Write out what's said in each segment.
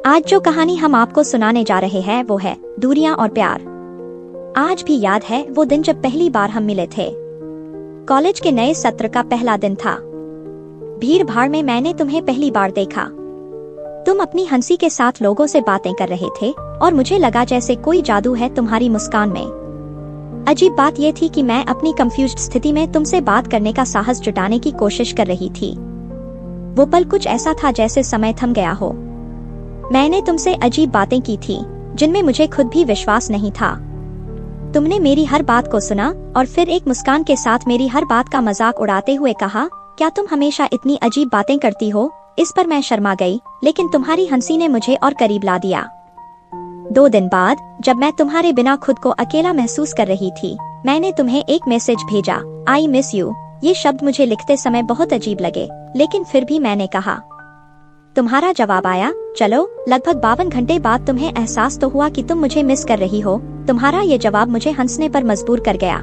आज जो कहानी हम आपको सुनाने जा रहे हैं वो है दूरियां और प्यार। आज भी याद है वो दिन जब पहली बार हम मिले थे। कॉलेज के नए सत्र का पहला दिन था। भीड़ भाड़ में मैंने तुम्हें पहली बार देखा। तुम अपनी हंसी के साथ लोगों से बातें कर रहे थे और मुझे लगा जैसे कोई जादू है तुम्हारी मुस्कान में। अजीब बात यह थी कि मैं अपनी कंफ्यूज्ड स्थिति में तुमसे बात करने का साहस जुटाने की कोशिश कर रही थी। वो पल कुछ ऐसा था जैसे समय थम गया हो। मैंने तुमसे अजीब बातें की थी जिनमें मुझे खुद भी विश्वास नहीं था। तुमने मेरी हर बात को सुना और फिर एक मुस्कान के साथ मेरी हर बात का मजाक उड़ाते हुए कहा, क्या तुम हमेशा इतनी अजीब बातें करती हो? इस पर मैं शर्मा गई, लेकिन तुम्हारी हंसी ने मुझे और करीब ला दिया। 2 दिन बाद जब मैं तुम्हारे बिना खुद को अकेला महसूस कर रही थी, मैंने तुम्हें एक मैसेज भेजा, आई मिस यू। ये शब्द मुझे लिखते समय बहुत अजीब लगे, लेकिन फिर भी मैंने कहा। तुम्हारा जवाब आया, चलो। लगभग 52 घंटे बाद तुम्हें एहसास तो हुआ कि तुम मुझे मिस कर रही हो। तुम्हारा ये जवाब मुझे हंसने पर मजबूर कर गया।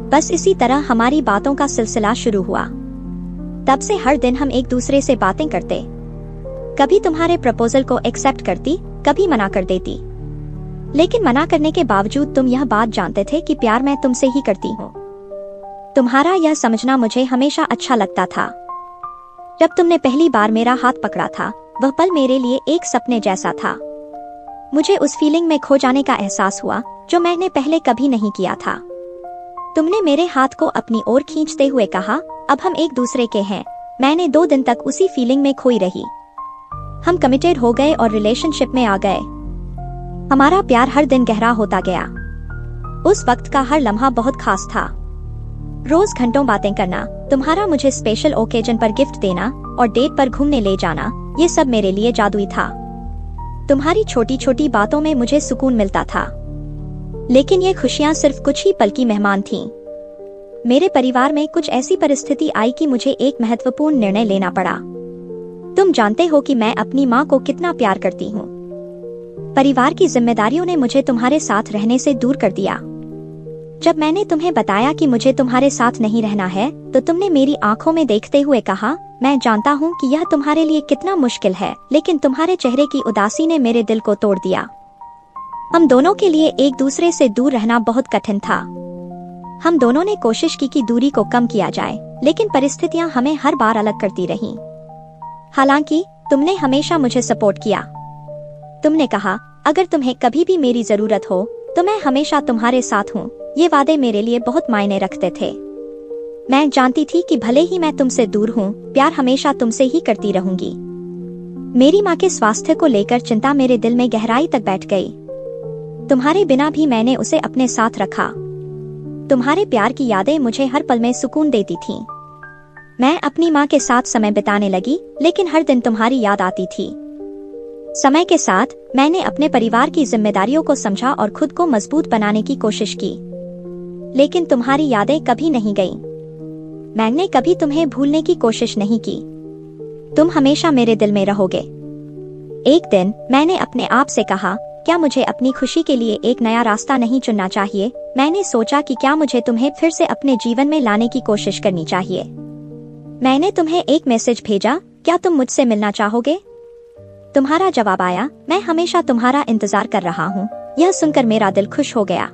बस इसी तरह हमारी बातों का सिलसिला शुरू हुआ। तब से हर दिन हम एक दूसरे से बातें करते। कभी तुम्हारे प्रपोजल को एक्सेप्ट करती, कभी मना कर देती। लेकिन मना करने के बावजूद तुम यह बात जानते थे कि प्यार मैं तुमसे ही करती हूँ। तुम्हारा यह समझना मुझे हमेशा अच्छा लगता था। जब तुमने पहली बार मेरा हाथ पकड़ा था, वह पल मेरे लिए एक सपने जैसा था। मुझे उस फीलिंग में खो जाने का एहसास हुआ जो मैंने पहले कभी नहीं किया था। तुमने मेरे हाथ को अपनी ओर खींचते हुए कहा, अब हम एक दूसरे के हैं। मैंने 2 दिन तक उसी फीलिंग में खोई रही। हम कमिटेड हो गए और रिलेशनशिप में आ गए। हमारा प्यार हर दिन गहरा होता गया। उस वक्त का हर लम्हा बहुत खास था। रोज घंटों बातें करना, तुम्हारा मुझे स्पेशल ओकेजन पर गिफ्ट देना और डेट पर घूमने ले जाना, ये सब मेरे लिए जादुई था। तुम्हारी छोटी छोटी बातों में मुझे सुकून मिलता था। लेकिन ये खुशियां सिर्फ कुछ ही पल की मेहमान थीं। मेरे परिवार में कुछ ऐसी परिस्थिति आई कि मुझे एक महत्वपूर्ण निर्णय लेना पड़ा। तुम जानते हो कि मैं अपनी माँ को कितना प्यार करती हूँ। परिवार की जिम्मेदारियों ने मुझे तुम्हारे साथ रहने से दूर कर दिया। जब मैंने तुम्हें बताया कि मुझे तुम्हारे साथ नहीं रहना है, तो तुमने मेरी आंखों में देखते हुए कहा, मैं जानता हूँ कि यह तुम्हारे लिए कितना मुश्किल है, लेकिन तुम्हारे चेहरे की उदासी ने मेरे दिल को तोड़ दिया। हम दोनों के लिए एक दूसरे से दूर रहना बहुत कठिन था। हम दोनों ने कोशिश की कि दूरी को कम किया जाए, लेकिन परिस्थितियाँ हमें हर बार अलग करती रहीं। हालांकि तुमने हमेशा मुझे सपोर्ट किया। तुमने कहा, अगर तुम्हें कभी भी मेरी जरूरत हो तो मैं हमेशा तुम्हारे साथ हूँ। ये वादे मेरे लिए बहुत मायने रखते थे। मैं जानती थी कि भले ही मैं तुमसे दूर हूँ, प्यार हमेशा तुमसे ही करती रहूंगी। मेरी माँ के स्वास्थ्य को लेकर चिंता मेरे दिल में गहराई तक बैठ गई। तुम्हारे बिना भी मैंने उसे अपने साथ रखा। तुम्हारे प्यार की यादें मुझे हर पल में सुकून देती थीं। मैं अपनी माँ के साथ समय बिताने लगी, लेकिन हर दिन तुम्हारी याद आती थी। समय के साथ मैंने अपने परिवार की जिम्मेदारियों को समझा और खुद को मजबूत बनाने की कोशिश की। लेकिन तुम्हारी यादें कभी नहीं गईं। मैंने कभी तुम्हें भूलने की कोशिश नहीं की। तुम हमेशा मेरे दिल में रहोगे। एक दिन मैंने अपने आप से कहा, क्या मुझे अपनी खुशी के लिए एक नया रास्ता नहीं चुनना चाहिए? मैंने सोचा कि क्या मुझे तुम्हें फिर से अपने जीवन में लाने की कोशिश करनी चाहिए। मैंने तुम्हें एक मैसेज भेजा, क्या तुम मुझसे मिलना चाहोगे? तुम्हारा जवाब आया, मैं हमेशा तुम्हारा इंतजार कर रहा हूँ। यह सुनकर मेरा दिल खुश हो गया।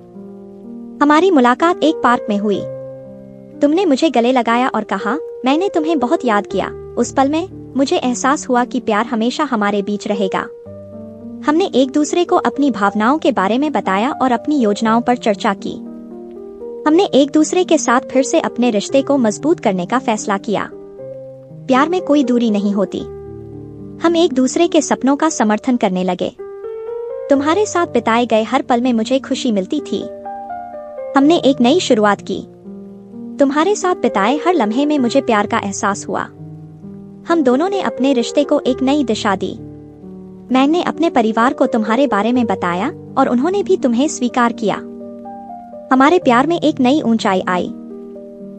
हमारी मुलाकात एक पार्क में हुई। तुमने मुझे गले लगाया और कहा, मैंने तुम्हें बहुत याद किया। उस पल में मुझे एहसास हुआ कि प्यार हमेशा हमारे बीच रहेगा। हमने एक दूसरे को अपनी भावनाओं के बारे में बताया और अपनी योजनाओं पर चर्चा की। हमने एक दूसरे के साथ फिर से अपने रिश्ते को मजबूत करने का फैसला किया। प्यार में कोई दूरी नहीं होती। हम एक दूसरे के सपनों का समर्थन करने लगे। तुम्हारे साथ बिताए गए हर पल में मुझे खुशी मिलती थी। हमने एक नई शुरुआत की। तुम्हारे साथ बिताए हर लम्हे में मुझे प्यार का एहसास हुआ। हम दोनों ने अपने रिश्ते को एक नई दिशा दी। मैंने अपने परिवार को तुम्हारे बारे में बताया और उन्होंने भी तुम्हें स्वीकार किया। हमारे प्यार में एक नई ऊंचाई आई।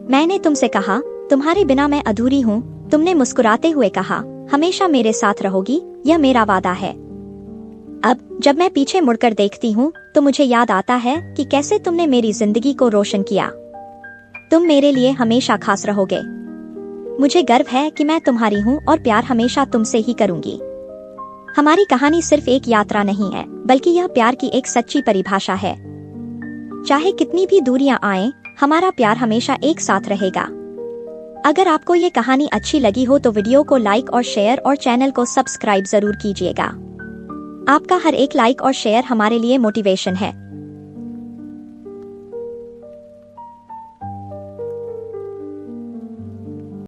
मैंने तुमसे कहा, तुम्हारे बिना मैं अधूरी हूँ। तुमने मुस्कुराते हुए कहा, हमेशा मेरे साथ रहोगी, यह मेरा वादा है। अब जब मैं पीछे मुड़कर देखती हूँ तो मुझे याद आता है कि कैसे तुमने मेरी जिंदगी को रोशन किया। तुम मेरे लिए हमेशा खास रहोगे। मुझे गर्व है कि मैं तुम्हारी हूँ और प्यार हमेशा तुमसे ही करूंगी। हमारी कहानी सिर्फ एक यात्रा नहीं है, बल्कि यह प्यार की एक सच्ची परिभाषा है। चाहे कितनी भी दूरियां आएं, हमारा प्यार हमेशा एक साथ रहेगा। अगर आपको ये कहानी अच्छी लगी हो तो वीडियो को लाइक और शेयर और चैनल को सब्सक्राइब जरूर कीजिएगा। आपका हर एक लाइक और शेयर हमारे लिए मोटिवेशन है।